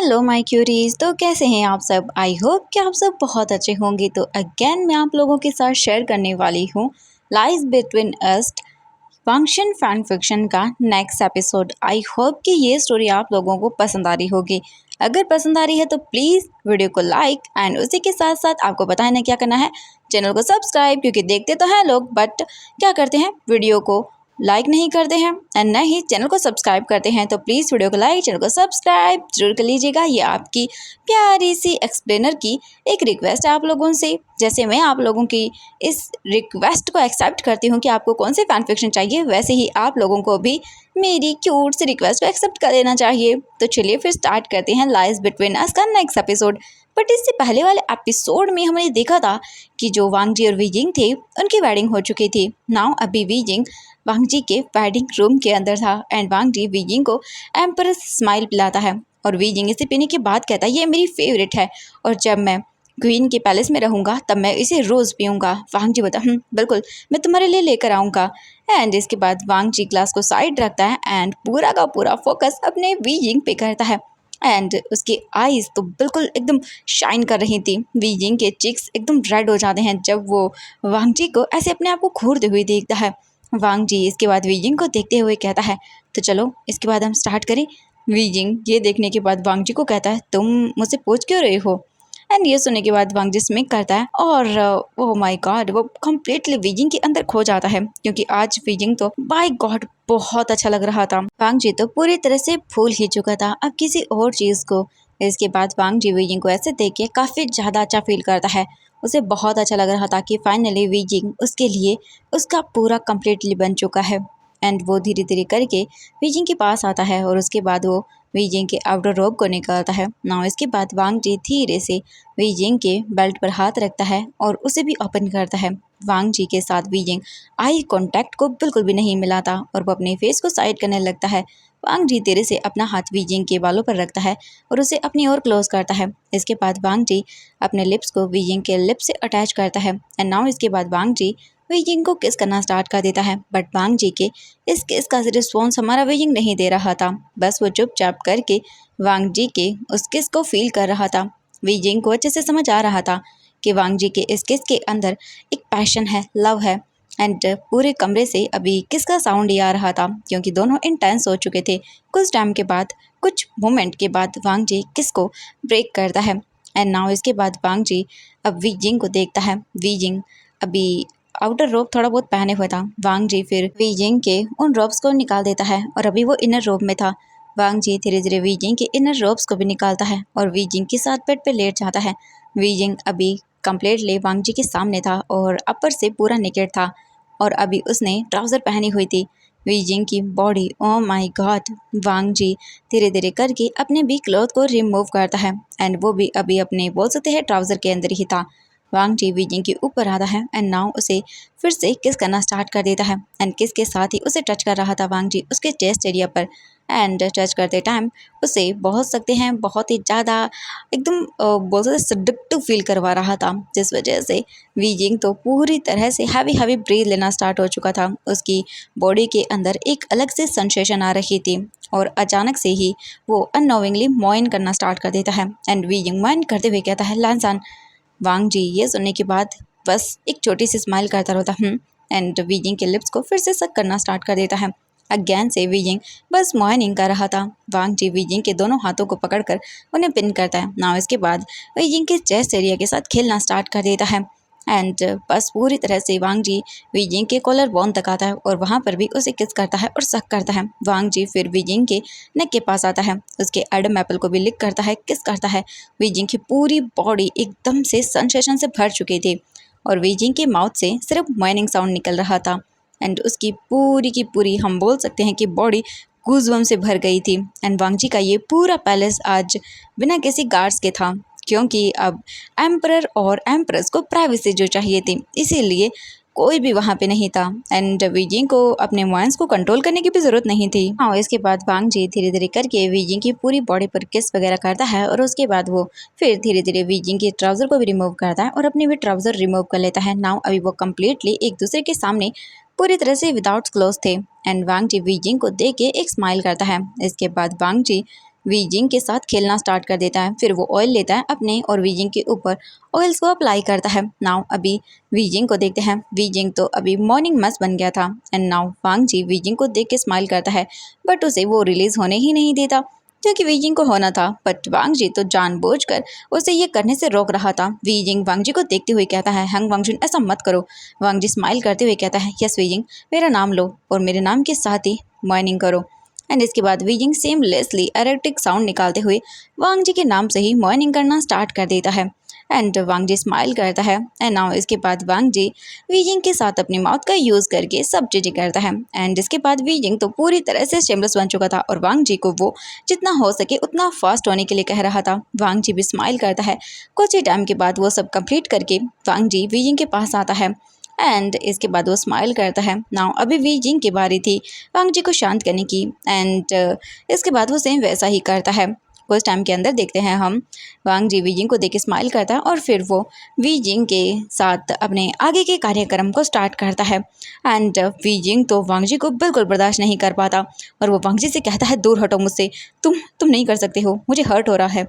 Hello my curies. तो कैसे हैं आप सब? आई होप कि आप सब बहुत अच्छे होंगे। तो अगेन मैं आप लोगों के साथ शेयर करने वाली हूँ lies between us Wangxian fan fiction का नेक्स्ट एपिसोड। आई होप कि ये स्टोरी आप लोगों को पसंद आ रही होगी। अगर पसंद आ रही है तो प्लीज़ वीडियो को लाइक एंड उसी के साथ साथ आपको पता है ना क्या करना है, चैनल को सब्सक्राइब, क्योंकि देखते तो हैं लोग बट क्या करते हैं, वीडियो को लाइक नहीं करते हैं एंड न ही चैनल को सब्सक्राइब करते हैं। तो प्लीज़ वीडियो को लाइक, चैनल को सब्सक्राइब जरूर कर लीजिएगा। ये आपकी प्यारी सी एक्सप्लेनर की एक रिक्वेस्ट है आप लोगों से। जैसे मैं आप लोगों की इस रिक्वेस्ट को एक्सेप्ट करती हूँ कि आपको कौन से फैन फिक्शन चाहिए, वैसे ही आप लोगों को भी मेरी क्यूट सी रिक्वेस्ट को एक्सेप्ट कर लेना चाहिए। तो चलिए फिर स्टार्ट करते हैं लाइज बिटवीन अस का नेक्स्ट एपिसोड। बट इससे पहले वाले एपिसोड में हमने देखा था कि जो वांगजी और वीजिंग थे उनकी वेडिंग हो चुकी थी। नाउ अभी वीजिंग वांगजी के वेडिंग रूम के अंदर था एंड वांगजी वीजिंग को एम्प्रेस स्माइल पिलाता है और वीजिंग इसे पीने के बाद कहता है ये मेरी फेवरेट है और जब मैं क्वीन के पैलेस में रहूँगा तब मैं इसे रोज़ पीऊँगा। वांगजी बोलता बिल्कुल, मैं तुम्हारे लिए लेकर आऊँगा। एंड इसके बाद वांगजी ग्लास को साइड रखता है एंड पूरा का पूरा फोकस अपने वीजिंग पे करता है एंड उसकी आईज तो बिल्कुल एकदम शाइन कर रही थी। वीजिंग के चिक्स एकदम रेड हो जाते हैं जब वो वांगजी को ऐसे अपने आप को घूरते हुए देखता है। वांगजी इसके बाद वीजिंग को देखते हुए कहता है तो चलो इसके बाद हम स्टार्ट करें। वीजिंग ये देखने के बाद वांगजी को कहता है तुम मुझसे पूछ क्यों रही हो? एंड ये सुनने के बाद वांगजी स्मिक करता है और ओह माय गॉड वो कम्प्लीटली वीजिंग के अंदर खो जाता है, क्योंकि आज वीजिंग तो बाय गॉड बहुत अच्छा लग रहा था। वांगजी तो पूरी तरह से भूल ही चुका था अब किसी और चीज़ को। इसके बाद वांगजी वीजिंग को ऐसे देख के काफ़ी ज़्यादा अच्छा फील करता है। उसे बहुत अच्छा लग रहा था कि फाइनली वीजिंग उसके लिए उसका पूरा कम्प्लीटली बन चुका है। एंड वो धीरे धीरे करके वीजिंग के पास आता है और उसके बाद वो वीजिंग के आउटर रोब को निकालता है। नाउ इसके बाद वांगजी धीरे से वीजिंग के बेल्ट पर हाथ रखता है और उसे भी ओपन करता है। वांगजी के साथ वीजिंग आई कांटेक्ट को बिल्कुल भी नहीं मिलाता और वो अपने फेस को साइड करने लगता है। वांगजी धीरे से अपना हाथ वीजिंग के बालों पर रखता है और उसे अपनी ओर क्लोज करता है। इसके बाद वांगजी अपने लिप्स को वीजिंग के लिप्स से अटैच करता है एंड नाउ इसके बाद वांगजी वीजिंग को किस करना स्टार्ट कर देता है। बट वांगजी के इस किस का रिस्पॉन्स हमारा वीजिंग नहीं दे रहा था, बस वो चुपचाप करके वांगजी के उस किस को फील कर रहा था। वीजिंग को अच्छे से समझ आ रहा था कि वांगजी के इस किस के अंदर एक पैशन है, लव है। एंड पूरे कमरे से अभी किस का साउंड ही आ रहा था, क्योंकि दोनों इंटेंस हो चुके थे। कुछ टाइम के बाद, कुछ मोमेंट के बाद वांगजी किस को ब्रेक करता है एंड नाउ इसके बाद वांगजी अब वीजिंग को देखता है। वीजिंग अभी आउटर रोब थोड़ा बहुत पहने हुए था। वांगजी फिर वीजिंग के उन रोब्स को निकाल देता है और अभी वो इनर रोब में था। वांगजी धीरे धीरे वीजिंग के इनर रोब्स को भी निकालता है और वीजिंग के साथ बेड पे लेट जाता है। वीजिंग अभी कम्प्लीटली वांगजी के सामने था और अपर से पूरा नेकेड था और अभी उसने ट्राउज़र पहनी हुई थी। वीजिंग की बॉडी, ओह माय गॉड। वांगजी धीरे धीरे करके अपने भी क्लॉथ को रिमूव करता है एंड वो भी अभी अपने बोल सकते हैं ट्राउज़र के अंदर ही था। वांगजी वीजिंग के ऊपर आता है एंड नाउ उसे फिर से किस करना स्टार्ट कर देता है एंड किस के साथ ही उसे टच कर रहा था वांगजी उसके चेस्ट एरिया पर। एंड टच करते टाइम उसे बहुत सकते हैं बहुत ही ज़्यादा एकदम बोल सकते सडक्टिव फील करवा रहा था, जिस वजह से वीजिंग तो पूरी तरह से हैवी हैवी ब्रीथ लेना स्टार्ट हो चुका था। उसकी बॉडी के अंदर एक अलग से सेंसेशन आ रही थी और अचानक से ही वो अननोविंगली मॉइन करना स्टार्ट कर देता है एंड वीजिंग मॉइन करते हुए कहता है लांसान। वांगजी ये सुनने के बाद बस एक छोटी सी स्माइल करता रहता एंड वीजिंग के लिप्स को फिर से सक करना स्टार्ट कर देता है। अगेन से वीजिंग बस मॉर्निंग कर रहा था। वांगजी वीजिंग के दोनों हाथों को पकड़कर उन्हें पिन करता है। नाउ इसके बाद वीजिंग के चेस्ट एरिया के साथ खेलना स्टार्ट कर देता है एंड बस पूरी तरह से वांगजी वीजिंग के कॉलर बोन तक आता है और वहाँ पर भी उसे किस करता है और सक करता है। वांगजी फिर वीजिंग के नेक के पास आता है, उसके एडम एप्पल को भी लिक करता है, किस करता है। वीजिंग की पूरी बॉडी एकदम से सेंसेशन से भर चुकी थी और वीजिंग के माउथ से सिर्फ माइनिंग साउंड निकल रहा था एंड उसकी पूरी की पूरी हम बोल सकते हैं कि बॉडी गूज़बम से भर गई थी। एंड वांगजी का ये पूरा पैलेस आज बिना किसी गार्ड्स के था, क्योंकि अब एम्परर और एम्प्रेस को प्राइवेसी जो चाहिए थी, इसीलिए कोई भी वहाँ पे नहीं था एंड वीजिंग को अपने माइंड्स को कंट्रोल करने की भी ज़रूरत नहीं थी। हाँ, इसके बाद वांगजी धीरे धीरे करके वीजिंग की पूरी बॉडी पर किस वगैरह करता है और उसके बाद वो फिर धीरे धीरे वीजिंग के ट्राउज़र को भी रिमूव करता है और अपने भी ट्राउज़र रिमूव कर लेता है। नाउ अभी वो कम्प्लीटली एक दूसरे के सामने पूरी तरह से विदाउट क्लोथ थे एंड वांगजी वीजिंग को देख के एक स्माइल करता है। इसके बाद वांगजी वीजिंग के साथ खेलना स्टार्ट कर देता है। फिर वो ऑयल लेता है अपने और वीजिंग के ऊपर ऑयल्स को अप्लाई करता है। नाउ अभी वीजिंग को देखते हैं। वीजिंग तो अभी मॉर्निंग मस्त बन गया था and now Wang Ji Weijing को देख के स्माइल करता है, बट उसे वो रिलीज होने ही नहीं देता क्योंकि वीजिंग को होना था। बट वांग जी तो जानबूझकर उसे ये करने से रोक रहा था। वीजिंग वांग जी को देखते हुए कहता है, हंग वांगजुन ऐसा मत करो। वांग जी स्माइल करते हुए कहता है, यस वीजिंग, मेरा नाम लो और मेरे नाम के साथ ही मॉर्निंग करो। एंड इसके बाद वीजिंग सेमलेसली एरोटिक साउंड निकालते हुए वांग जी के नाम से ही मॉर्निंग करना स्टार्ट कर देता है। एंड वांग जी स्माइल करता है एंड नाउ इसके बाद वांग जी वीजिंग के साथ अपनी माउथ का यूज़ करके सब चीज़ें करता है। एंड इसके बाद वीजिंग तो पूरी तरह से शेमलेस बन चुका था और वांग जी को वो जितना हो सके उतना फास्ट होने के लिए कह रहा था। वांग जी भी स्माइल करता है। कुछ ही टाइम के बाद वो सब कंप्लीट करके वांग जी वीजिंग के पास आता है एंड इसके बाद वो स्माइल करता है। नाउ अभी वीजिंग की बारी थी वांग जी को शांत करने की एंड इसके बाद वो सेम वैसा ही करता है। कुछ टाइम के अंदर देखते हैं हम वांग जी वीजिंग को देख के स्माइल करता है और फिर वो वीजिंग के साथ अपने आगे के कार्यक्रम को स्टार्ट करता है। एंड वीजिंग तो वांग जी को बिल्कुल बर्दाश्त नहीं कर पाता और वो वांग जी से कहता है, दूर हटो मुझसे, तुम नहीं कर सकते हो, मुझे हर्ट हो रहा है।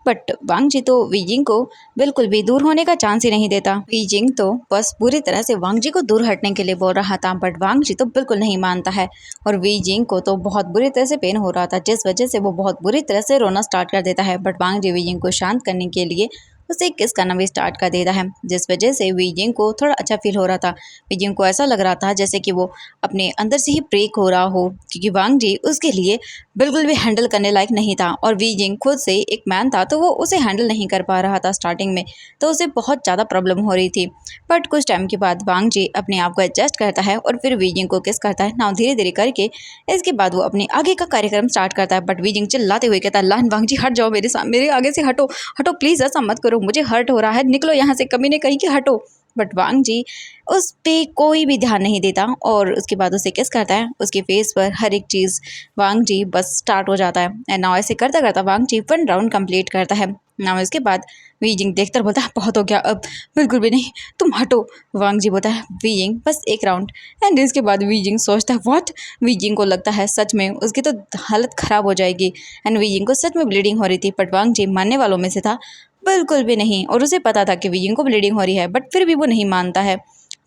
बट वांग जी तो वीजिंग को बिल्कुल भी दूर होने का चांस ही नहीं देता। वीजिंग तो बस बुरी तरह से वांग जी को दूर हटने के लिए बोल रहा था, बट वांग जी तो बिल्कुल नहीं मानता है और वीजिंग को तो बहुत बुरी तरह से पेन हो रहा था, जिस वजह से वो बहुत बुरी तरह से रोना स्टार्ट कर देता है। बट वांग जी वीजिंग को शांत करने के लिए उसे किस करना भी स्टार्ट कर देता है, जिस वजह से वीजिंग को थोड़ा अच्छा फील हो रहा था। वीजिंग को ऐसा लग रहा था जैसे कि वो अपने अंदर से ही ब्रेक हो रहा हो, क्योंकि वांग जी उसके लिए बिल्कुल भी हैंडल करने लायक नहीं था और वीजिंग खुद से एक मैन था तो वो उसे हैंडल नहीं कर पा रहा था स्टार्टिंग में, तो उसे बहुत ज़्यादा प्रॉब्लम हो रही थी। बट कुछ टाइम के बाद वांग जी अपने आप को एडजस्ट करता है और फिर वीजिंग को किस करता है। नाउ धीरे धीरे करके इसके बाद वो अपने आगे का कार्यक्रम स्टार्ट करता है। बट वीजिंग चिल्लाते हुए कहता है, लान वांग जी हट जाओ, मेरे आगे से हटो, हटो प्लीज़, ऐसा मत करो, मुझे हर्ट हो रहा है, निकलो यहाँ से, कभी ने कहीं कि हटो। बट वांग जी उस पे कोई भी ध्यान नहीं देता और उसके बाद उसे किस करता है। उसके फेस पर हर एक चीज़ वांग जी बस स्टार्ट हो जाता है एंड नाउ ऐसे करता करता वांग जी 1 राउंड कंप्लीट करता है। नाउ इसके बाद वीजिंग देखकर बोलता है, बहुत हो गया अब, बिल्कुल भी नहीं, तुम हटो। वांग जी बोलता है, वीजिंग बस 1 राउंड। एंड इसके बाद वीजिंग सोचता है, व्हाट, वीजिंग को लगता है सच में उसकी तो हालत ख़राब हो जाएगी एंड वीजिंग को सच में ब्लीडिंग हो रही थी। बट वांग जी मानने वालों में से था बिल्कुल भी नहीं और उसे पता था कि वीजिंग को ब्लीडिंग हो रही है, बट फिर भी वो नहीं मानता है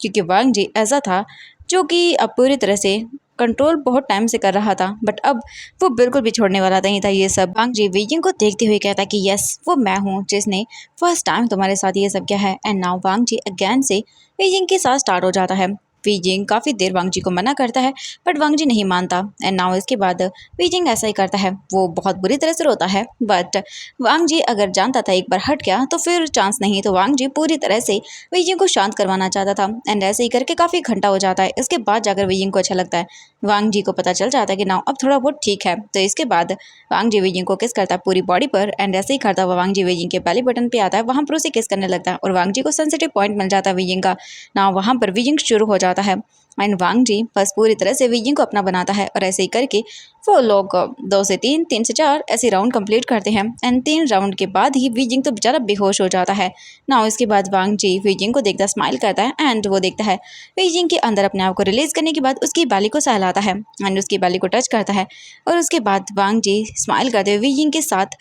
क्योंकि वांग जी ऐसा था जो कि अब पूरी तरह से कंट्रोल बहुत टाइम से कर रहा था, बट अब वो बिल्कुल भी छोड़ने वाला नहीं था ये सब। वांग जी वीजिंग को देखते हुए कहता कि यस, वो मैं हूँ जिसने फर्स्ट टाइम तुम्हारे साथ ये सब किया है। And now Wang Ji again से वीजिंग के साथ स्टार्ट हो जाता है। वीजिंग काफ़ी देर वांग जी को मना करता है बट वांग जी नहीं मानता एंड नाउ इसके बाद वीजिंग ऐसा ही करता है, वो बहुत बुरी तरह से रोता है। बट वांग जी अगर जानता था एक बार हट गया तो फिर चांस नहीं, तो वांग जी पूरी तरह से वीजिंग को शांत करवाना चाहता था एंड ऐसे ही करके काफ़ी घंटा हो जाता है। इसके बाद जाकर वीजिंग को अच्छा लगता है। वांग जी को पता चल जाता है कि नाउ अब थोड़ा बहुत ठीक है, तो इसके बाद वांग जी वीजिंग को किस करता है पूरी बॉडी पर एंड ऐसे ही करता हुआ वांग जी वीजिंग के बेली बटन पे आता है, वहाँ पर उसे किस करने लगता है और वांग जी को सेंसिटिव पॉइंट मिल जाता है वीजिंग का। नाउ वहाँ पर वीजिंग शुरू हो जाता है एंड वांग जी बस पूरी तरह से वीजिंग को अपना बनाता है और ऐसे ही करके वो लोग 2 से 3, 3 से 4 ऐसे राउंड कंप्लीट करते हैं एंड 3 राउंड के बाद ही वीजिंग तो बेचारा बेहोश हो जाता है। नाउ इसके बाद वांग जी वीजिंग को देखता स्माइल करता है एंड वो देखता है वीजिंग के अंदर अपने आप को रिलीज करने के बाद उसकी बाली को सहलाता है एंड उसकी बाली को टच करता है और उसके बाद वांग जी स्माइल करते हुए वीजिंग के साथ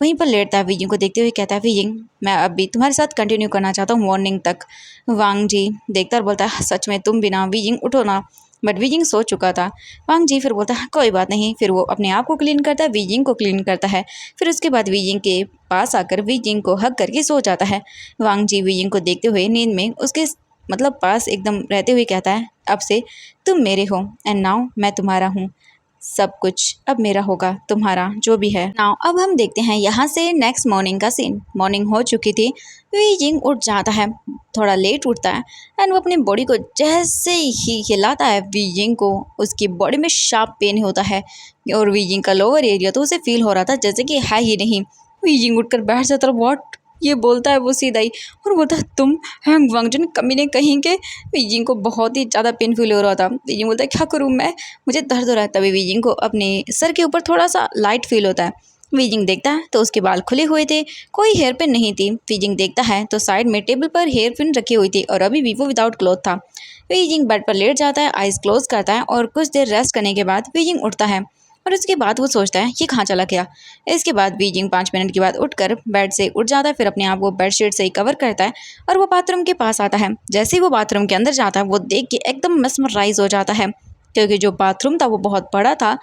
वहीं पर लेटता है। वीजिंग को देखते हुए कहता है, वीजिंग मैं अब भी तुम्हारे साथ कंटिन्यू करना चाहता हूँ मॉर्निंग तक। वांग जी देखता और बोलता है, सच में तुम भी ना, वीजिंग उठो ना। बट वीजिंग सो चुका था। वांग जी फिर बोलता है, कोई बात नहीं। फिर वो अपने आप को क्लीन करता है, वीजिंग को क्लीन करता है। फिर उसके बाद वीजिंग के पास आकर वीजिंग को हग करके सो जाता है। वांग जी वीजिंग को देखते हुए नींद में उसके पास एकदम रहते हुए कहता है, अब से तुम मेरे हो एंड नाउ मैं तुम्हारा हूँ, सब कुछ अब मेरा होगा, तुम्हारा जो भी है। नाउ अब हम देखते हैं यहाँ से नेक्स्ट मॉर्निंग का सीन। मॉर्निंग हो चुकी थी, वीजिंग उठ जाता है, थोड़ा लेट उठता है एंड वो अपनी बॉडी को जैसे ही हिलाता है वीजिंग को उसकी बॉडी में शार्प पेन होता है और वीजिंग का लोअर एरिया तो उसे फील हो रहा था जैसे कि है ही नहीं। वीजिंग उठकर बैठ जाता है, व्हाट, ये बोलता है वो सीधा ही और बोलता है, तुम हैंग वांगजुन कमीने कहीं के। वीजिंग को बहुत ही ज़्यादा पेन फील हो रहा था। वीजिंग बोलता है, क्या करूँ मैं, मुझे दर्द हो रहा है। तभी वीजिंग को अपने सर के ऊपर थोड़ा सा लाइट फील होता है। वीजिंग देखता है तो उसके बाल खुले हुए थे, कोई हेयर पिन नहीं थी। वीजिंग देखता है तो साइड में टेबल पर हेयर पिन रखी हुई थी और अभी भी वो विदाउट क्लॉथ था। वीजिंग बेड पर लेट जाता है, आइज क्लोज करता है और कुछ देर रेस्ट करने के बाद वीजिंग उठता है और उसके बाद वो सोचता है ये कहाँ चला गया। इसके बाद वीजिंग 5 मिनट के बाद उठकर बेड से उठ जाता है, फिर अपने आप को बेडशीट से ही कवर करता है और वो बाथरूम के पास आता है। जैसे ही वो बाथरूम के अंदर जाता है वो देख के एकदम mesmerize हो जाता है, क्योंकि जो बाथरूम था वो बहुत बड़ा था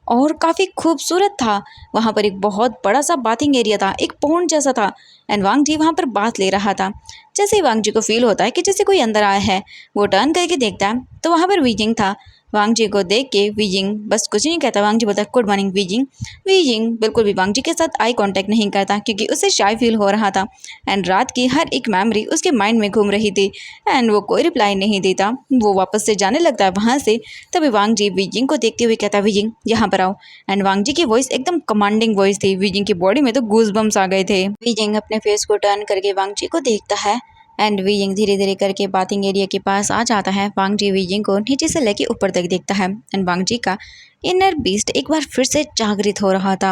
और काफ़ी खूबसूरत था। वहाँ पर एक बहुत बड़ा सा बाथिंग एरिया था, एक पॉन्ड जैसा था, एंड वांग जी वहाँ पर बाथ ले रहा था। जैसे ही वांग जी को फील होता है कि जैसे कोई अंदर आया है, वो टर्न करके देखता है तो वहाँ पर वीजिंग था। वांग जी को देख के वीजिंग बस कुछ नहीं कहता। वांग जी बोलता है गुड मॉर्निंग वीजिंग। वीजिंग बिल्कुल भी वांग जी के साथ आई कांटेक्ट नहीं करता, क्योंकि उसे शाय फील हो रहा था एंड रात की हर एक मेमोरी उसके माइंड में घूम रही थी एंड वो कोई रिप्लाई नहीं देता। वो वापस से जाने लगता है वहाँ से। तभी वांग जी वीजिंग को देखते हुए कहता है वीजिंग यहाँ पर आओ। एंड वांग जी की वॉइस एकदम कमांडिंग वॉइस थी, वीजिंग की बॉडी में तो गूज बम्स आ गए थे। वीजिंग अपने फेस को टर्न करके वांग जी को देखता है एंड वीजिंग धीरे धीरे करके बाथिंग एरिया के पास आ जाता है। वांग जी वीजिंग को नीचे से लेके ऊपर तक देखता है एंड वांग जी का इनर बीस्ट एक बार फिर से जागृत हो रहा था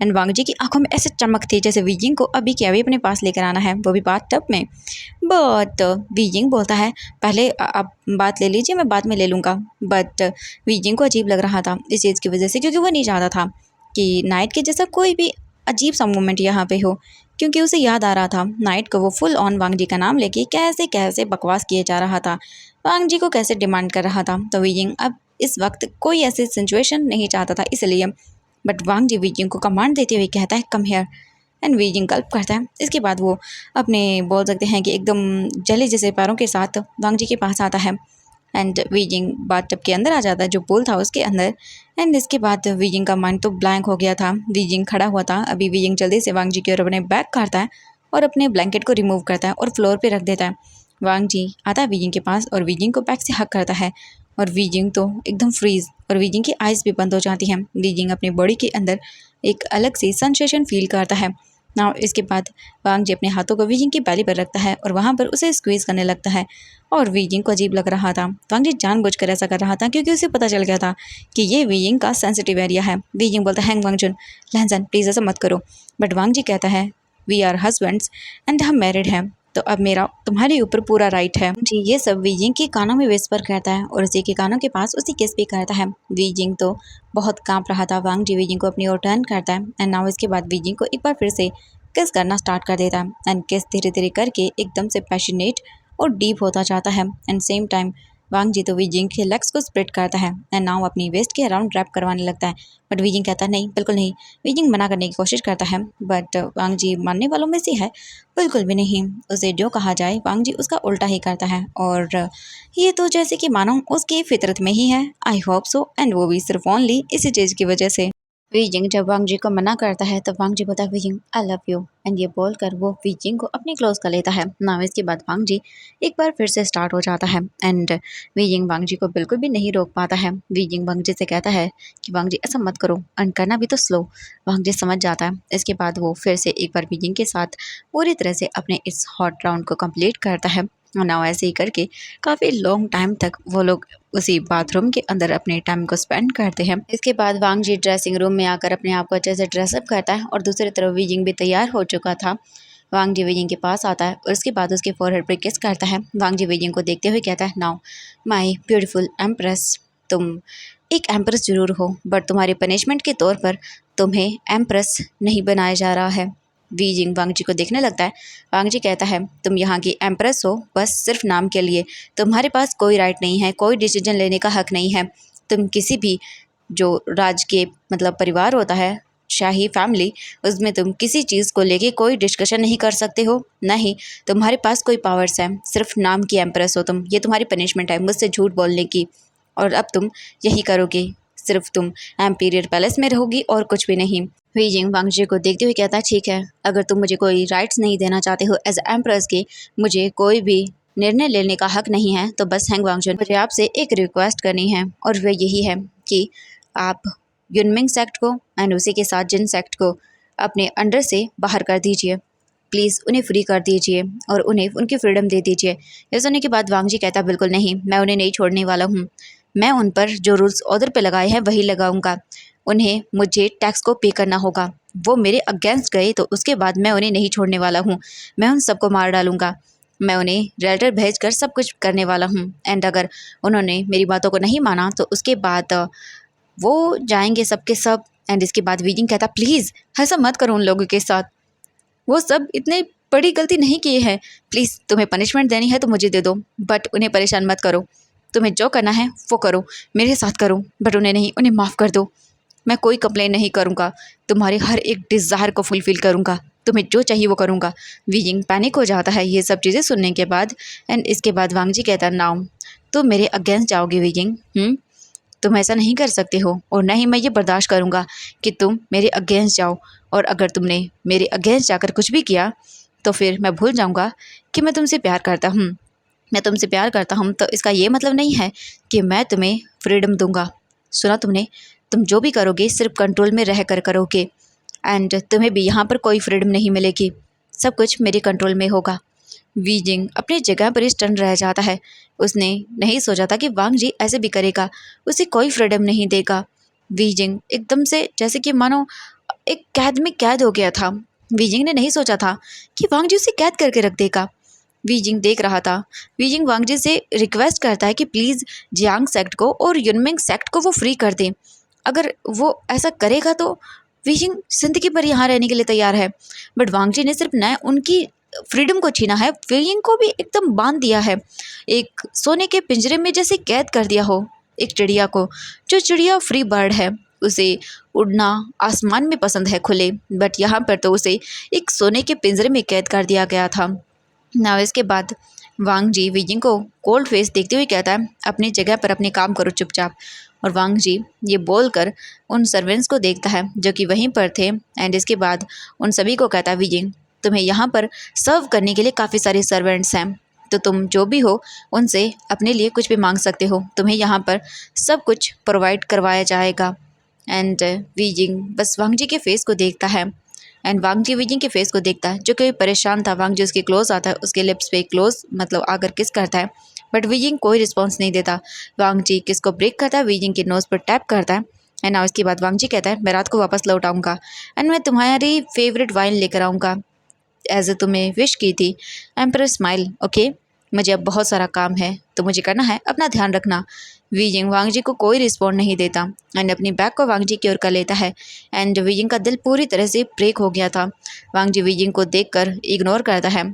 एंड वांग जी की आंखों में ऐसे चमक थी जैसे वीजिंग को अभी के अभी अपने पास लेकर आना है, वो भी बाथ टब में। बट वीजिंग बोलता है पहले आप बात ले लीजिए, मैं बाद में ले लूँगा। बट वीजिंग को अजीब लग रहा था इस चीज़ की वजह से, क्योंकि वो नहीं चाहता था कि नाइट के जैसा कोई भी अजीब सा मोमेंट यहाँ पे हो, क्योंकि उसे याद आ रहा था नाइट को वो फुल ऑन वांग जी का नाम लेके कैसे कैसे बकवास किए जा रहा था, वांग जी को कैसे डिमांड कर रहा था। तो वीजिंग अब इस वक्त कोई ऐसी सिचुएशन नहीं चाहता था इसलिए। बट वांग जी वीजिंग को कमांड देते हुए कहता है कम हियर एंड वीजिंग गल्प करता है। इसके बाद वो अपने बोल सकते हैं कि एकदम जले जैसे पैरों के साथ वांग जी के पास आता है एंड वीजिंग बाथटब के अंदर आ जाता है, जो पूल था उसके अंदर। एंड इसके बाद वीजिंग का माइंड तो ब्लैंक हो गया था। वीजिंग खड़ा हुआ था, अभी वीजिंग जल्दी से वांग जी की ओर अपने बैग काटता है और अपने ब्लैंकेट को रिमूव करता है और फ्लोर पे रख देता है। वांग जी आता है वीजिंग के पास और वीजिंग को बैग से हक करता है और वीजिंग तो एकदम फ्रीज और वीजिंग की आइज़ भी बंद हो जाती हैं। वीजिंग अपनी बॉडी के अंदर एक अलग सी सेंसेशन फील करता है ना। इसके बाद वांग जी अपने हाथों को वीजिंग की बैली पर रखता है और वहाँ पर उसे स्क्वीज करने लगता है और वीजिंग को अजीब लग रहा था। वांग जी जानबूझकर ऐसा कर रहा था क्योंकि उसे पता चल गया था कि ये वीजिंग का सेंसिटिव एरिया है। वीजिंग बोलता है वांग जुन लहजन प्लीज़ ऐसा मत करो। बट वांग जी कहता है वी आर हस्बैंड्स एंड हम मैरिड हैं, तो अब मेरा तुम्हारे ऊपर पूरा राइट है। जी ये सब वीजिंग के कानों में विस्पर करता है और उसी के कानों के पास उसी किस भी करता है। वीजिंग तो बहुत कांप रहा था। वांग जी वीजिंग को अपनी ओर टर्न करता है एंड नाउ इसके बाद वीजिंग को एक बार फिर से किस करना स्टार्ट कर देता है एंड किस धीरे धीरे करके एकदम से पैशनेट और डीप होता जाता है। एंड सेम टाइम वांग जी तो वीजिंग के लेग्स को स्प्रेड करता है एंड नाउ अपनी वेस्ट के अराउंड रैप करवाने लगता है। बट वीजिंग कहता है नहीं बिल्कुल नहीं। वीजिंग मना करने की कोशिश करता है बट वांग जी मानने वालों में से है बिल्कुल भी नहीं। उसे जो कहा जाए वांग जी उसका उल्टा ही करता है और ये तो जैसे कि मानो उसकी फितरत में ही है। आई होप सो, एंड वो भी सिर्फ ओनली इसी चीज़ की वजह से। वीजिंग जब वांग जी को मना करता है तब वांग जी बोलता है wheezing I love you and ये बोलकर वो वीजिंग को अपने क्लोज कर लेता है ना। इसके बाद वांग जी एक बार फिर से स्टार्ट हो जाता है एंड वीजिंग वांग जी को बिल्कुल भी नहीं रोक पाता है। वीजिंग वांग जी से कहता है कि वांग जी ऐसा मत करो एंड करना भी तो स्लो। वांग जी समझ जाता है। इसके बाद वो फिर से एक बार वीजिंग के साथ पूरी तरह से अपने इस हॉट राउंड को कंप्लीट करता है। ना ऐसे ही करके काफ़ी लॉन्ग टाइम तक वो लोग उसी बाथरूम के अंदर अपने टाइम को स्पेंड करते हैं। इसके बाद वांग जी ड्रेसिंग रूम में आकर अपने आप को अच्छे से ड्रेसअप करता है और दूसरी तरफ वीजिंग भी तैयार हो चुका था। वांग जी वीजिंग के पास आता है और उसके बाद उसके फोरहेड पर किस करता है। वांग जी वीजिंग को देखते हुए कहता है नाउ माय ब्यूटीफुल एम्प्रेस, तुम एक एम्प्रेस जरूर हो बट तुम्हारी पनिशमेंट के तौर पर तुम्हें एम्प्रेस नहीं बनाया जा रहा है। वीजिंग वांग जी को देखने लगता है। वांग जी कहता है तुम यहाँ की एम्प्रेस हो बस सिर्फ नाम के लिए, तुम्हारे पास कोई राइट नहीं है, कोई डिसीजन लेने का हक नहीं है। तुम किसी भी जो राज के मतलब परिवार होता है, शाही फैमिली, उसमें तुम किसी चीज़ को लेके कोई डिस्कशन नहीं कर सकते हो, नहीं तुम्हारे पास कोई पावर्स है, सिर्फ नाम की एम्प्रेस हो तुम। ये तुम्हारी पनिशमेंट है मुझसे झूठ बोलने की और अब तुम यही करोगे, सिर्फ तुम एम्पीरियर पैलेस में रहोगी और कुछ भी नहीं। वीजिंग वांग जी को देखते हुए कहता है ठीक है, अगर तुम मुझे कोई राइट्स नहीं देना चाहते हो एज एम्प्रेस के, मुझे कोई भी निर्णय लेने का हक नहीं है, तो बस हैंग वांगजुन मुझे आपसे एक रिक्वेस्ट करनी है और वह यही है कि आप युनमिंग सेक्ट को एंड उसी के साथ जिन सेक्ट को अपने अंडर से बाहर कर दीजिए। प्लीज़ उन्हें फ्री कर दीजिए और उन्हें उनकी फ्रीडम दे दीजिए। ये सुनने के बाद वांग जी कहता बिल्कुल नहीं, मैं उन्हें नहीं छोड़ने वाला हूँ। मैं उन पर जो रूल्स ऑर्डर पे लगाए हैं वही लगाऊंगा। उन्हें मुझे टैक्स को पे करना होगा। वो मेरे अगेंस्ट गए तो उसके बाद मैं उन्हें नहीं छोड़ने वाला हूँ। मैं उन सबको मार डालूंगा। मैं उन्हें लेटर भेज कर सब कुछ करने वाला हूँ एंड अगर उन्होंने मेरी बातों को नहीं माना तो उसके बाद वो जाएंगे सबके सब। एंड इसके बाद वीजिंग कहता प्लीज़ ऐसा मत करो उन लोगों के साथ, वो सब इतने बड़ी गलती नहीं की है, प्लीज़ तुम्हें पनिशमेंट देनी है तो मुझे दे दो, बट उन्हें परेशान मत करो, तुम्हें जो करना है वो करो, मेरे साथ करो, बट उन्हें नहीं, उन्हें माफ़ कर दो। मैं कोई कंप्लेन नहीं करूँगा, तुम्हारे हर एक डिज़ायर को फुलफ़िल करूँगा, तुम्हें जो चाहिए वो करूँगा। वीजिंग पैनिक हो जाता है ये सब चीज़ें सुनने के बाद। एंड इसके बाद वांगजी कहता है नाउ तुम मेरे अगेंस्ट जाओगे वीजिंग, तुम ऐसा नहीं कर सकते हो, और न ही मैं ये बर्दाश्त करूँगा कि तुम मेरे अगेंस्ट जाओ, और अगर तुमने मेरे अगेंस्ट जाकर कुछ भी किया तो फिर मैं भूल जाऊँगा कि मैं तुमसे प्यार करता हूँ। मैं तुमसे प्यार करता हूँ तो इसका ये मतलब नहीं है कि मैं तुम्हें फ्रीडम दूंगा। सुना तुमने, तुम जो भी करोगे सिर्फ कंट्रोल में रह कर करोगे, एंड तुम्हें भी यहाँ पर कोई फ्रीडम नहीं मिलेगी, सब कुछ मेरे कंट्रोल में होगा। वीजिंग अपनी जगह पर ही स्टन रह जाता है। उसने नहीं सोचा था कि वांगजी ऐसे भी करेगा, उसे कोई फ्रीडम नहीं देगा। वीजिंग एकदम से जैसे कि मानो एक कैद में कैद हो गया था। वीजिंग ने नहीं सोचा था कि वांगजी उसे कैद करके रख देगा। वीजिंग देख रहा था। वीजिंग वांगजी से रिक्वेस्ट करता है कि प्लीज़ जियांग सेक्ट को और युनमिंग सेक्ट को वो फ्री कर दें। अगर वो ऐसा करेगा तो वीजिंग ज़िंदगी भर यहाँ रहने के लिए तैयार है, बट वांगजी ने सिर्फ न उनकी फ्रीडम को छीना है, वीजिंग को भी एकदम बांध दिया है, एक सोने के पिंजरे में जैसे कैद कर दिया हो एक चिड़िया को। जो चिड़िया फ्री बर्ड है, उसे उड़ना आसमान में पसंद है खुले, बट यहाँ पर तो उसे एक सोने के पिंजरे में कैद कर दिया गया था। ना इसके बाद वांगजी वीजिंग को कोल्ड फेस देखते हुए कहता है अपनी जगह पर अपने काम करो चुपचाप। और वांगजी ये बोलकर उन सर्वेंट्स को देखता है जो कि वहीं पर थे, एंड इसके बाद उन सभी को कहता है वीजिंग तुम्हें यहाँ पर सर्व करने के लिए काफ़ी सारे सर्वेंट्स हैं, तो तुम जो भी हो उनसे अपने लिए कुछ भी मांग सकते हो, तुम्हें यहाँ पर सब कुछ प्रोवाइड करवाया जाएगा। एंड वीजिंग बस वांगजी के फेस को देखता है, एंड वांगजी वीजिंग के फेस को देखता है जो कि परेशान था। वांगजी उसके क्लोज आता है, उसके लिप्स पे क्लोज मतलब आकर किस करता है, बट वीजिंग कोई रिस्पॉन्स नहीं देता। वांगजी किस को ब्रेक करता है, वीजिंग के नोज़ पर टैप करता है। एंड ना उसके बाद वांगजी कहता है मैं रात को वापस लौट आऊँगा, एंड मैं तुम्हारी फेवरेट वाइन लेकर आऊँगा एज ए तुम्हें विश की थी। एम्पर स्माइल ओके, मुझे अब बहुत सारा काम है तो मुझे करना है, अपना ध्यान रखना। वीजिंग वांगजी को कोई रिस्पॉन्ड नहीं देता एंड अपनी बैग को वांगजी की ओर कर लेता है। एंड वीजिंग का दिल पूरी तरह से ब्रेक हो गया था। वांगजी वीजिंग को देखकर इग्नोर करता है,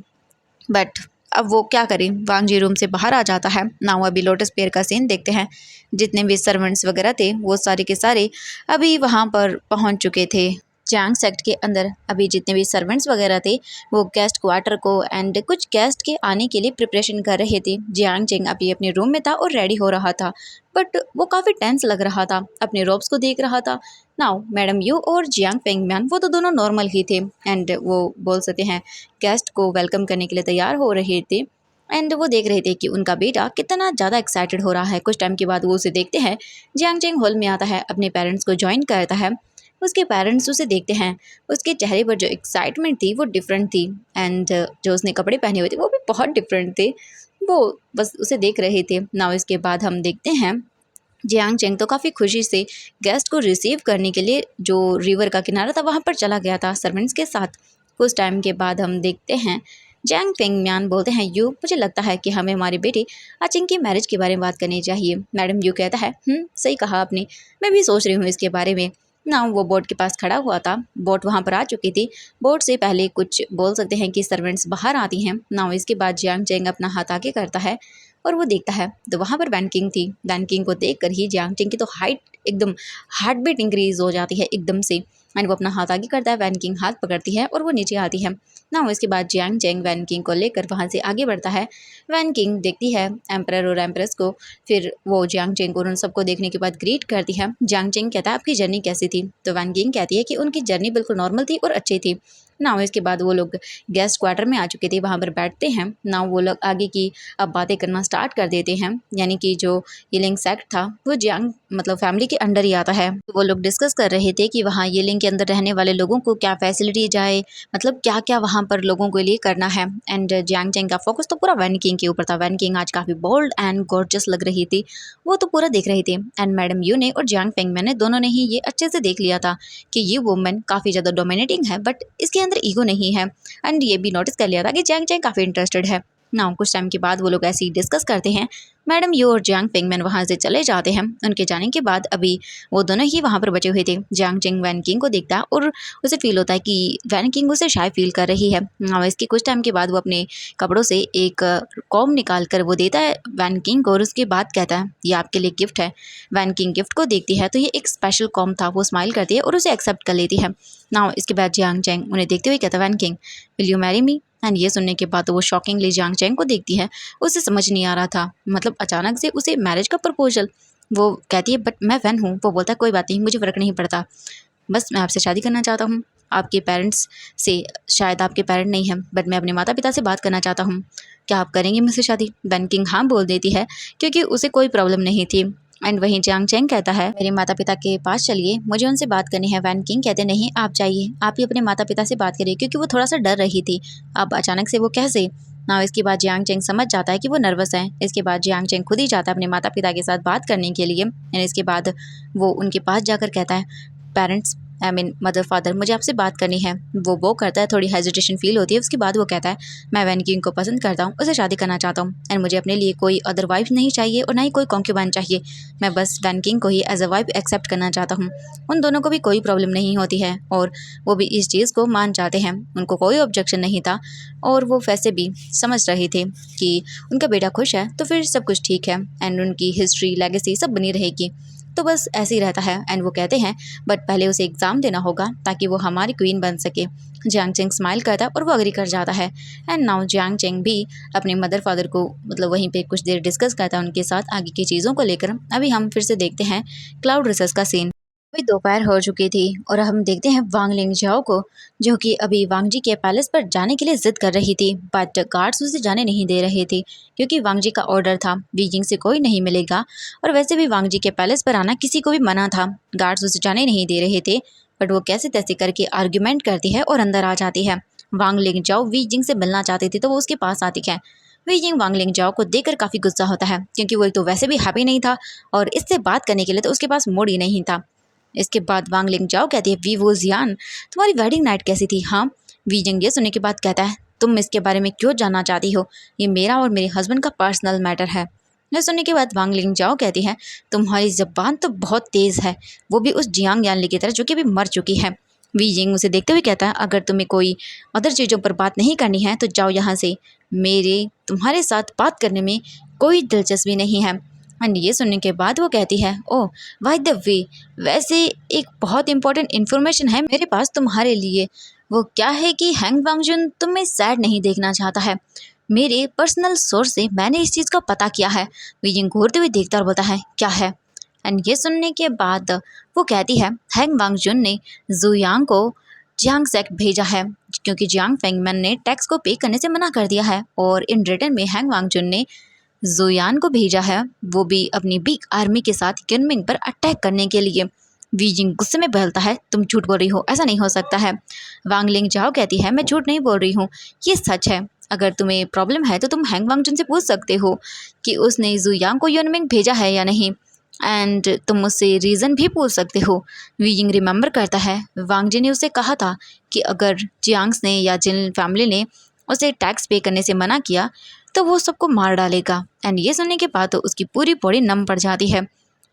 बट अब वो क्या करें, वांगजी रूम से बाहर आ जाता है। ना वो अभी लोटस पेयर का सीन देखते हैं। जितने भी सर्वेंट्स वगैरह थे वो सारे के सारे अभी वहाँ पर पहुँच चुके थे। जियांग सेक्ट के अंदर अभी जितने भी सर्वेंट्स वगैरह थे वो गेस्ट क्वार्टर को एंड कुछ गेस्ट के आने के लिए प्रिपरेशन कर रहे थे। जियांग चेंग अभी अपने रूम में था और रेडी हो रहा था, बट वो काफ़ी टेंस लग रहा था, अपने रोब्स को देख रहा था। नाउ मैडम यू और जियांग फेंगम्यान वो तो दोनों नॉर्मल ही थे, एंड वो बोल सकते हैं गेस्ट को वेलकम करने के लिए तैयार हो रहे थे। एंड वो देख रहे थे कि उनका बेटा कितना ज़्यादा एक्साइटेड हो रहा है। कुछ टाइम के बाद वो उसे देखते हैं, जियांग चेंग हॉल में आता है, अपने पेरेंट्स को ज्वाइन करता है। उसके पेरेंट्स उसे देखते हैं, उसके चेहरे पर जो एक्साइटमेंट थी वो डिफरेंट थी, एंड जो उसने कपड़े पहने हुए थे वो भी बहुत डिफरेंट थे। वो बस उसे देख रहे थे। नाउ इसके बाद हम देखते हैं जियांग चेंग तो काफ़ी खुशी से गेस्ट को रिसीव करने के लिए जो रिवर का किनारा था वहाँ पर चला गया था सर्वेंट्स के साथ। कुछ टाइम के बाद हम देखते हैं जियांग फेंगम्यान बोलते हैं यू, मुझे लगता है कि हमें हमारे बेटे अचिंग की मैरिज के बारे में बात करनी चाहिए। मैडम यू कहता है सही कहा आपने, मैं भी सोच रही हूँ इसके बारे में। ना वो बोट के पास खड़ा हुआ था, बोट वहाँ पर आ चुकी थी। बोट से पहले कुछ बोल सकते हैं कि सर्वेंट्स बाहर आती हैं। ना इसके बाद जियांग चेंग अपना हाथ आगे करता है और वो देखता है तो वहाँ पर वैन किंग थी। वैन किंग को देख कर ही जियांग चेंग की तो हाइट एकदम हार्ट बीट इंक्रीज हो जाती है एकदम से, एंड वो अपना हाथ आगे करता है। वैन किंग हाथ पकड़ती है और वो नीचे आती है। ना इसके बाद जियांग चेंग वैन किंग को लेकर वहाँ से आगे बढ़ता है। वैन किंग देखती है एम्परर और एम्प्रेस को, फिर वो जियांग चेंग को उन सबको देखने के बाद ग्रीट करती है। जियांग चेंग कहता है आपकी जर्नी कैसी थी, तो वैन किंग कहती है कि उनकी जर्नी बिल्कुल नॉर्मल थी और अच्छी थी। ना इसके बाद वो लोग गेस्ट क्वार्टर में आ चुके थे, वहाँ पर बैठते हैं। ना वो लोग आगे की अब बातें करना स्टार्ट कर देते हैं, यानी कि जो यिलिंग सेक्ट था वो जियांग मतलब फैमिली के अंडर ही आता है। तो वो लोग डिस्कस कर रहे थे कि वहाँ यिलिंग के अंदर रहने वाले लोगों को क्या फैसिलिटी जाए, मतलब क्या क्या वहाँ पर लोगों के लिए करना है। एंड जियांग चेंग का फोकस तो पूरा वैन किंग के ऊपर था। वैन किंग आज काफ़ी बोल्ड एंड गॉर्जियस लग रही थी, वो तो पूरा देख रही थी। एंड मैडम यू ने और जियांग फेंगम्यान ने दोनों ने ही ये अच्छे से देख लिया था कि ये वुमेन काफ़ी ज़्यादा डोमिनेटिंग है, बट इसके अंदर ईगो नहीं है। एंड ये भी नोटिस कर लिया था कि जियांग चेंग काफ़ी इंटरेस्टेड है। ना कुछ टाइम के बाद वो लोग ऐसे ही डिस्कस करते हैं मैडम यू और जियांग पिंगमैन वहाँ से चले जाते हैं। उनके जाने के बाद अभी वो दोनों ही वहाँ पर बचे हुए थे। जियांग चिंग वैन किंग को देखता है और उसे फील होता है कि वैन किंग उसे शायद फील कर रही है। इसके कुछ टाइम के बाद वो अपने कपड़ों से एक कॉम निकाल कर वो देता है वैन किंग को और उसके बाद कहता है ये आपके लिए गिफ्ट है। वैन किंग गिफ्ट को देखती है तो ये एक स्पेशल कॉम था। वो स्माइल करती है और उसे एक्सेप्ट कर लेती है। इसके बाद जियांग चैंग उन्हें देखते हुए कहता है वैन किंग will you marry me. And ये सुनने के बाद तो वो शॉकिंगली जियांग चैंग को देखती है। उसे समझ नहीं आ रहा था, मतलब अचानक से उसे मैरिज का प्रपोजल। वो कहती है बट मैं वैन हूँ। वो बोलता है कोई बात नहीं, मुझे फ़र्क नहीं पड़ता, बस मैं आपसे शादी करना चाहता हूँ। आपके पेरेंट्स से, शायद आपके पेरेंट नहीं हैं बट मैं अपने माता पिता से बात करना चाहता हूँ। क्या आप करेंगे मुझसे शादी? वैन किंग हाँ बोल देती है क्योंकि उसे कोई प्रॉब्लम नहीं थी। एंड वहीं जियांग चैंग कहता है मेरे माता पिता के पास चलिए, मुझे उनसे बात करनी है। वैन किंग कहते नहीं, आप जाइए, आप ही अपने माता पिता से बात करिए, क्योंकि वो थोड़ा सा डर रही थी। अब अचानक से वो कैसे इसके बाद जियांग चैंग समझ जाता है कि वो नर्वस है। इसके बाद जियांग चैंग खुद ही जाता है अपने माता पिता के साथ बात करने के लिए। एंड इसके बाद वो उनके पास जाकर कहता है parents, I mean mother father, मुझे आपसे बात करनी है। वो करता है, थोड़ी हेजिटेशन फील होती है। उसके बाद वो कहता है मैं वैन किंग को पसंद करता हूँ, उसे शादी करना चाहता हूँ एंड मुझे अपने लिए कोई अदर वाइफ नहीं चाहिए और ना ही कोई कॉन्क्यूबाइन चाहिए। मैं बस वैन किंग को ही एज अ वाइफ एक्सेप्ट करना चाहता हूँ। उन दोनों को भी कोई प्रॉब्लम नहीं होती है और वो भी इस चीज़ को मान जाते हैं। उनको कोई ऑब्जेक्शन नहीं था और वो वैसे भी समझ रहे थे कि उनका बेटा खुश है तो फिर सब कुछ ठीक है एंड उनकी हिस्ट्री लेगेसी सब बनी रहेगी। तो बस ऐसे ही रहता है। एंड वो कहते हैं बट पहले उसे एग्ज़ाम देना होगा ताकि वो हमारी क्वीन बन सके। जियांग चेंग स्माइल करता है और वो अग्री कर जाता है। एंड नाउ जियांग चेंग भी अपने मदर फादर को मतलब वहीं पे कुछ देर डिस्कस करता है उनके साथ आगे की चीज़ों को लेकर। अभी हम फिर से देखते हैं क्लाउड रिसर्च का सीन। अभी दोपहर हो चुकी थी और हम देखते हैं वांग लिंगझाओ को, जो कि अभी वांग जी के पैलेस पर जाने के लिए जिद कर रही थी बट गार्ड्स उसे जाने नहीं दे रहे थे क्योंकि वांग जी का ऑर्डर था बीजिंग से कोई नहीं मिलेगा। और वैसे भी वांग जी के पैलेस पर आना किसी को भी मना था, गार्ड्स उसे जाने नहीं दे रहे थे। बट वो कैसे तैसे करके आर्ग्यूमेंट करती है और अंदर आ जाती है। वांग लिंगझाओ वीजिंग से मिलना चाहती थी तो वो उसके पास आती है। वीजिंग वांग लिंगझाओ को देखकर काफ़ी गुस्सा होता है क्योंकि वो एक तो वैसे भी हैप्पी नहीं था और इससे बात करने के लिए तो उसके पास मूड ही नहीं था। इसके बाद वांग लिंगझाओ कहती है वी वो जियान, तुम्हारी वेडिंग नाइट कैसी थी? हाँ। वीजिंग ये सुनने के बाद कहता है तुम इसके बारे में क्यों जानना चाहती हो, ये मेरा और मेरे हस्बैंड का पर्सनल मैटर है। यह सुनने के बाद वांग लिंगझाओ कहती है तुम्हारी ज़बान तो बहुत तेज़ है, वो भी उस जियांग यानली की तरह जो कि अभी मर चुकी है। वीजिंग उसे देखते हुए कहता है अगर तुम्हें कोई अदर चीज़ों पर बात नहीं करनी है तो जाओ यहाँ से, मेरे तुम्हारे साथ बात करने में कोई दिलचस्पी नहीं है। एंड ये सुनने के बाद वो कहती है ओह बाय द वे, वैसे एक बहुत इंपॉर्टेंट इन्फॉर्मेशन है मेरे पास तुम्हारे लिए। वो क्या है कि हैंग वांगजुन तुम्हें सैड नहीं देखना चाहता है। मेरे पर्सनल सोर्स से मैंने इस चीज़ का पता किया है। विजिंग घूरते हुए देखता और बोलता है क्या है। एंड ये सुनने के बाद वो कहती है हैंग वांगजुन ने जुयांग को जियांग सेक्ट भेजा है क्योंकि जियांग फेंगमैन ने टैक्स को पे करने से मना कर दिया है और इन रिटर्न में हैंग वांगजुन ने जोयान को भेजा है, वो भी अपनी बिग आर्मी के साथ किनमिंग पर अटैक करने के लिए। वीजिंग गुस्से में बहलता है तुम झूठ बोल रही हो, ऐसा नहीं हो सकता है। वांग लिंग जाओ कहती है मैं झूठ नहीं बोल रही हूँ, ये सच है। अगर तुम्हें प्रॉब्लम है तो तुम हैंग वांगजुन से पूछ सकते हो कि उसने जुयांग को किनमिंग भेजा है या नहीं एंड तुम मुझसे रीज़न भी पूछ सकते हो। वीजिंग रिमेंबर करता है वांग जी ने उसे कहा था कि अगर जियांग्स ने या जिन फैमिली ने उसे टैक्स पे करने से मना किया तो वो सबको मार डालेगा। एंड ये सुनने के बाद तो उसकी पूरी बॉडी नम पड़ जाती है।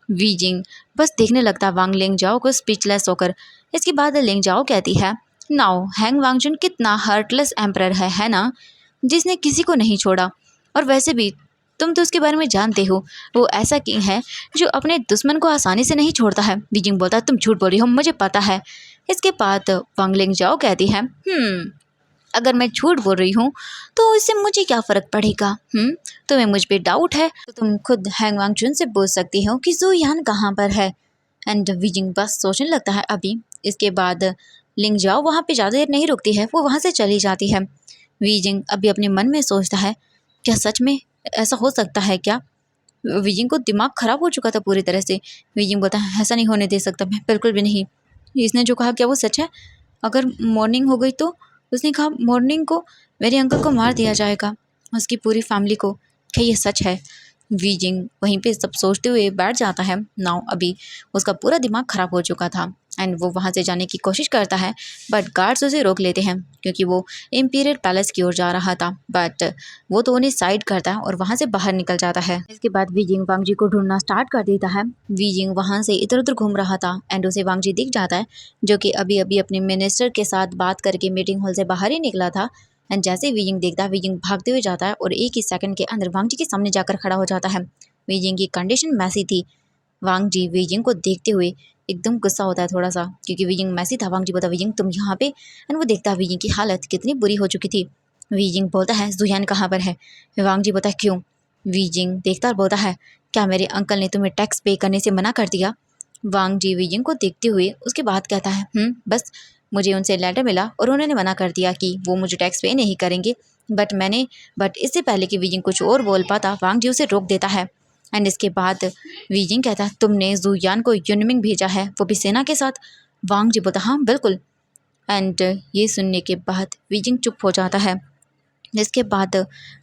वीजिंग बस देखने लगता वांग लिंगजाओ को स्पीचलेस होकर। इसके बाद लिंगजाओ कहती है नाउ हैंग वांगजुन कितना हार्टलेस एम्परर है ना, जिसने किसी को नहीं छोड़ा। और वैसे भी तुम तो उसके बारे में जानते हो, वो ऐसा किंग है जो अपने दुश्मन को आसानी से नहीं छोड़ता है। बीजिंग बोलता है तुम झूठ बोल रही हो, मुझे पता है। इसके बाद वांग लिंगजाओ कहती है अगर मैं झूठ बोल रही हूँ तो इससे मुझे क्या फ़र्क पड़ेगा। तुम्हें मुझ पे डाउट है तो तुम खुद हैंग वांगजुन से पूछ सकती हो कि जुयान कहाँ पर है। एंड विजिंग बस सोचने लगता है अभी। इसके बाद लिंग जाओ वहाँ पे ज़्यादा देर नहीं रुकती है, वो वहाँ से चली जाती है। विजिंग अभी अपने मन में सोचता है क्या सच में ऐसा हो सकता है क्या। विजिंग को दिमाग ख़राब हो चुका था पूरी तरह से। विजिंग बोलता है ऐसा नहीं होने दे सकता मैं, बिल्कुल भी नहीं। इसने जो कहा क्या वो सच है? अगर मॉर्निंग हो गई तो? उसने कहा मॉर्निंग को मेरे अंकल को मार दिया जाएगा, उसकी पूरी फैमिली को। क्या ये सच है? वीजिंग वहीं पे सब सोचते हुए बैठ जाता है। नाउ अभी उसका पूरा दिमाग खराब हो चुका था एंड वो वहाँ से जाने की कोशिश करता है, बट गार्ड्स उसे रोक लेते हैं क्योंकि वो इम्पीरियल पैलेस की ओर जा रहा था। बट वो तो उन्हें साइड करता है और वहाँ से बाहर निकल जाता है। इसके बाद वीजिंग वांग जी को ढूंढना स्टार्ट कर देता है। वीजिंग वहाँ से इधर उधर घूम रहा था एंड उसे वांग जी दिख जाता है, जो कि अभी अभी अपने मिनिस्टर के साथ बात करके मीटिंग हॉल से बाहर ही निकला था। एंड जैसे ही वीजिंग देखता है, वीजिंग भागते हुए जाता है और एक ही सेकंड के अंदर वांग जी के सामने जाकर खड़ा हो जाता है। वीजिंग की कंडीशन मैसी थी। वांग जी वीजिंग को देखते हुए एकदम गुस्सा होता है थोड़ा सा, क्योंकि वीजिंग मैसी था। वांग जी बोलता, वीजिंग तुम यहाँ पे? एंड वो देखता है वीजिंग की हालत कितनी बुरी हो चुकी थी। वीजिंग बोलता है, जुयान कहाँ पर है? वांग जी बोलता है, क्यों? वीजिंग देखता और बोलता है, क्या मेरे अंकल ने तुम्हें टैक्स पे करने से मना कर दिया? वांग जी वीजिंग को देखते हुए उसके बाद कहता है, बस मुझे उनसे लेटर मिला और उन्होंने मना कर दिया कि वो मुझे टैक्स पे नहीं करेंगे। बट इससे पहले कि वीजिंग कुछ और बोल पाता, वांग जी उसे रोक देता है। एंड इसके बाद वीजिंग कहता है, तुमने जुयान को यूनमिंग भेजा है, वो भी सेना के साथ? वांग जी बोलता, हाँ बिल्कुल। एंड ये सुनने के बाद वीजिंग चुप हो जाता है। इसके बाद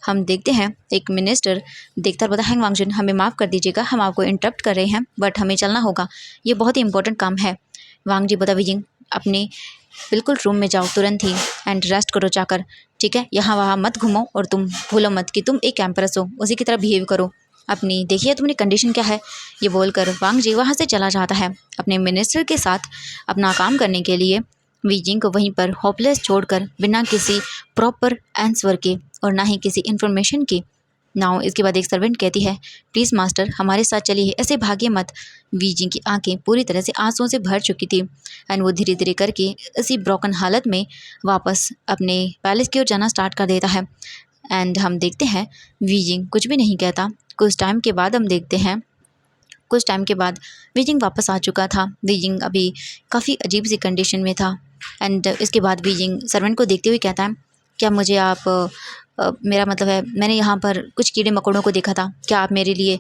हम देखते हैं एक मिनिस्टर देखता बोलता है, वांगजुन हमें माफ़ कर दीजिएगा, हम आपको इंटरप्ट कर रहे हैं, बट हमें चलना होगा, ये बहुत ही इंपॉर्टेंट काम है। वांग जी बोलता, वीजिंग अपने बिल्कुल रूम में जाओ तुरंत ही एंड रेस्ट करो जाकर, ठीक है? यहाँ वहाँ मत घूमो और तुम भूलो मत कि तुम एक एम्प्रेस हो, उसी की तरह बिहेव करो। अपनी देखिए तुम्हारी कंडीशन क्या है। ये बोलकर वांग जी वहाँ से चला जाता है अपने मिनिस्टर के साथ अपना काम करने के लिए। वीजिंग को वहीं पर होपलेस छोड़कर बिना किसी प्रॉपर आंसर के और ना ही किसी इन्फॉर्मेशन की। नाउ इसके बाद एक सर्वेंट कहती है, प्लीज़ मास्टर हमारे साथ चलिए, ऐसे भागिए मत। वीजिंग की आंखें पूरी तरह से आंसुओं से भर चुकी थी एंड वो धीरे धीरे करके इसी ब्रोकन हालत में वापस अपने पैलेस की ओर जाना स्टार्ट कर देता है। एंड हम देखते हैं वीजिंग कुछ भी नहीं कहता। कुछ टाइम के बाद वीजिंग वापस आ चुका था। वीजिंग अभी काफ़ी अजीब सी कंडीशन में था। एंड इसके बाद वीजिंग सर्वेंट को देखते हुए कहता है, क्या मुझे आप मेरा मतलब है, मैंने यहाँ पर कुछ कीड़े मकोड़ों को देखा था, क्या आप मेरे लिए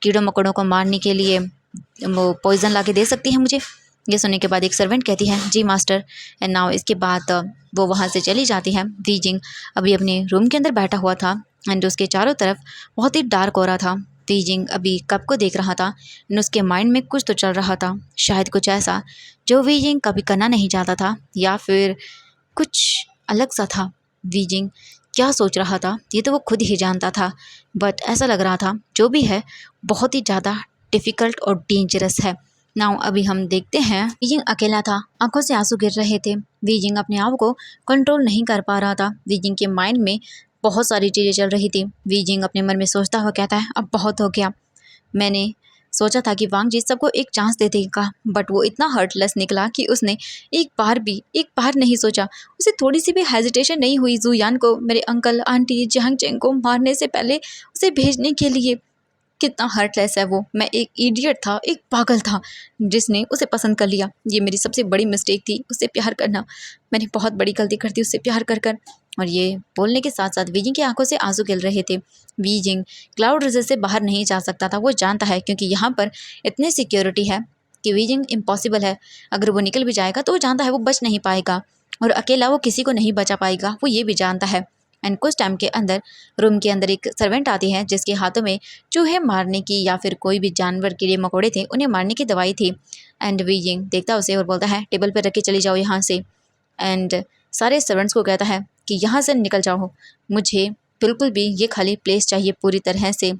कीड़ों मकोड़ों को मारने के लिए वो पॉइज़न ला के दे सकती हैं मुझे? ये सुनने के बाद एक सर्वेंट कहती है, जी मास्टर। एंड नाउ इसके बाद वो वहाँ से चली जाती है। वीजिंग अभी अपने रूम के अंदर बैठा हुआ था एंड उसके चारों तरफ बहुत ही डार्क हो रहा था। वीजिंग अभी कप को देख रहा था एंड उसके माइंड में कुछ तो चल रहा था, शायद कुछ ऐसा जो वीजिंग कभी करना नहीं चाहता था, या फिर कुछ अलग सा था। वीजिंग क्या सोच रहा था ये तो वो खुद ही जानता था, बट ऐसा लग रहा था जो भी है बहुत ही ज़्यादा डिफ़िकल्ट और डेंजरस है। नाउ अभी हम देखते हैं वीजिंग अकेला था, आंखों से आंसू गिर रहे थे। वीजिंग अपने आप को कंट्रोल नहीं कर पा रहा था। वीजिंग के माइंड में बहुत सारी चीज़ें चल रही थी। वीजिंग अपने मन में सोचता हुआ कहता है, अब बहुत हो गया। मैंने सोचा था कि वांग जी सबको एक चांस दे देगा, बट वो इतना हर्टलेस निकला कि उसने एक बार नहीं सोचा, उसे थोड़ी सी भी हेजिटेशन नहीं हुई जुयान को, मेरे अंकल आंटी जियांग चेंग को मारने से पहले उसे भेजने के लिए। कितना हर्टलेस है वो। मैं एक इडियट था, एक पागल था जिसने उसे पसंद कर लिया। ये मेरी सबसे बड़ी मिस्टेक थी, उससे प्यार करना। मैंने बहुत बड़ी गलती कर दी उससे प्यार कर कर। और ये बोलने के साथ साथ वीजिंग की आंखों से आंसू गिर रहे थे। वीजिंग क्लाउड रिजल्ट से बाहर नहीं जा सकता था, वो जानता है, क्योंकि यहाँ पर इतनी सिक्योरिटी है कि वीजिंग इम्पॉसिबल है। अगर वो निकल भी जाएगा तो वो जानता है वो बच नहीं पाएगा, और अकेला वो किसी को नहीं बचा पाएगा, वो ये भी जानता है। एंड कुछ टाइम के अंदर रूम के अंदर एक सर्वेंट आती है जिसके हाथों में चूहे मारने की या फिर कोई भी जानवर कीड़े मकोड़े थे उन्हें मारने की दवाई थी। एंड वीजिंग देखता उसे और बोलता है, टेबल पर रख के चली जाओ यहाँ से। एंड सारे सर्वेंट्स को कहता है कि यहाँ से निकल जाओ, मुझे बिल्कुल भी ये खाली प्लेस चाहिए पूरी तरह से।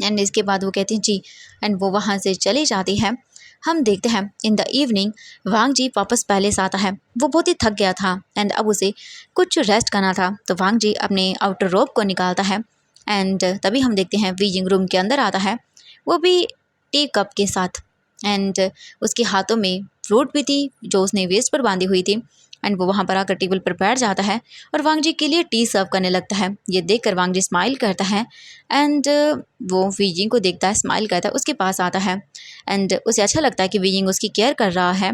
एंड इसके बाद वो कहती हैं जी, एंड वो वहाँ से चली जाती है। हम देखते हैं इन द इवनिंग वांग जी वापस पैलेस आता है। वो बहुत ही थक गया था एंड अब उसे कुछ रेस्ट करना था, तो वांग जी अपने आउटर रोब को निकालता है। एंड तभी हम देखते हैं वीजिंग रूम के अंदर आता है, वो भी टी कप के साथ। एंड उसके हाथों में फ्रूट भी थी जो उसने वेस्ट पर बांधी हुई थी। एंड वो वहाँ पर आकर टेबल पर बैठ जाता है और वांग जी के लिए टी सर्व करने लगता है। ये देखकर वांग जी स्माइल करता है एंड वो वीजिंग को देखता है, स्माइल करता है, उसके पास आता है। एंड उसे अच्छा लगता है कि वीजिंग उसकी केयर कर रहा है।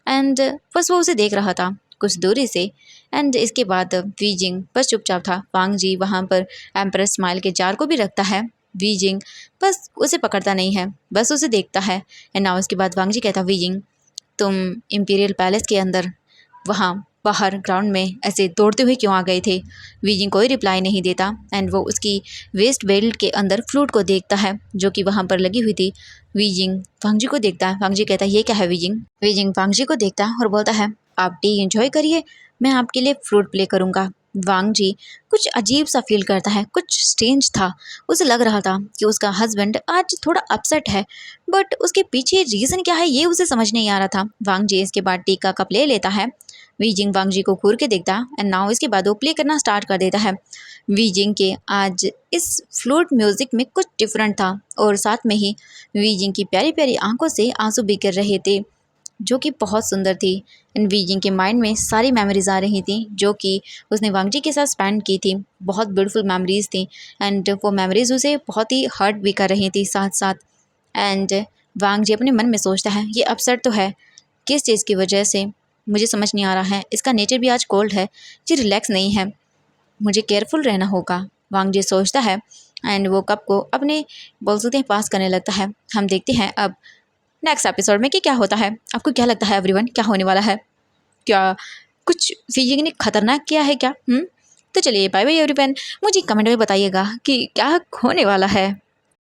एंड बस वो उसे देख रहा था कुछ दूरी से। एंड इसके बाद वीजिंग बस चुपचाप था। वांग जी वहाँ पर एम्प्रेस स्माइल के जार को भी रखता है। वीजिंग बस उसे पकड़ता नहीं है, बस उसे देखता है। एंड नाउ उसके बाद वांग जी कहता, वीजिंग तुम इम्पीरियल पैलेस के अंदर वहाँ बाहर ग्राउंड में ऐसे दौड़ते हुए क्यों आ गए थे। वीजिंग कोई रिप्लाई नहीं देता एंड वो उसकी वेस्ट बेल्ट के अंदर फ्लूट को देखता है जो कि वहाँ पर लगी हुई थी। वीजिंग वांगजी को देखता है। वांगजी कहता है ये क्या है वीजिंग। वीजिंग वांगजी को देखता है और बोलता है आप टी एंजॉय करिए, मैं आपके लिए फ्लूट प्ले करूँगा। वांगजी कुछ अजीब सा फील करता है, कुछ स्ट्रेंज था। उसे लग रहा था कि उसका हस्बैंड आज थोड़ा अपसेट है, बट उसके पीछे रीज़न क्या है ये उसे समझ नहीं आ रहा था। वांगजी इसके बाद टी का कप ले लेता है। वीजिंग वांगजी को घूर के देखता है एंड नाउ इसके बाद वो प्ले करना स्टार्ट कर देता है। वीजिंग के आज इस फ्लूट म्यूज़िक में कुछ डिफरेंट था और साथ में ही वीजिंग की प्यारी प्यारी आंखों से आंसू भी गिर रहे थे जो कि बहुत सुंदर थी। एंड वीजिंग के माइंड में सारी मेमोरीज आ रही थी जो कि उसने वांगजी के साथ स्पेंड की थी। बहुत ब्यूटीफुल मेमोरीज थी एंड वो मेमोरीज उसे बहुत ही हर्ट भी कर रही थी साथ साथ। एंड वांगजी अपने मन में सोचता है ये अपसेट तो है, किस चीज़ की वजह से मुझे समझ नहीं आ रहा है। इसका नेचर भी आज कोल्ड है, ये रिलैक्स नहीं है, मुझे केयरफुल रहना होगा। वांगजी सोचता है एंड वो कप को अपने बोल सकते हैं पास करने लगता है। हम देखते हैं अब नेक्स्ट एपिसोड में कि क्या होता है। आपको क्या लगता है एवरीवन, क्या होने वाला है? क्या कुछ वीजिंग ने खतरनाक किया है क्या? तो चलिए बाय बाय एवरीवन, मुझे कमेंट में बताइएगा कि क्या होने वाला है।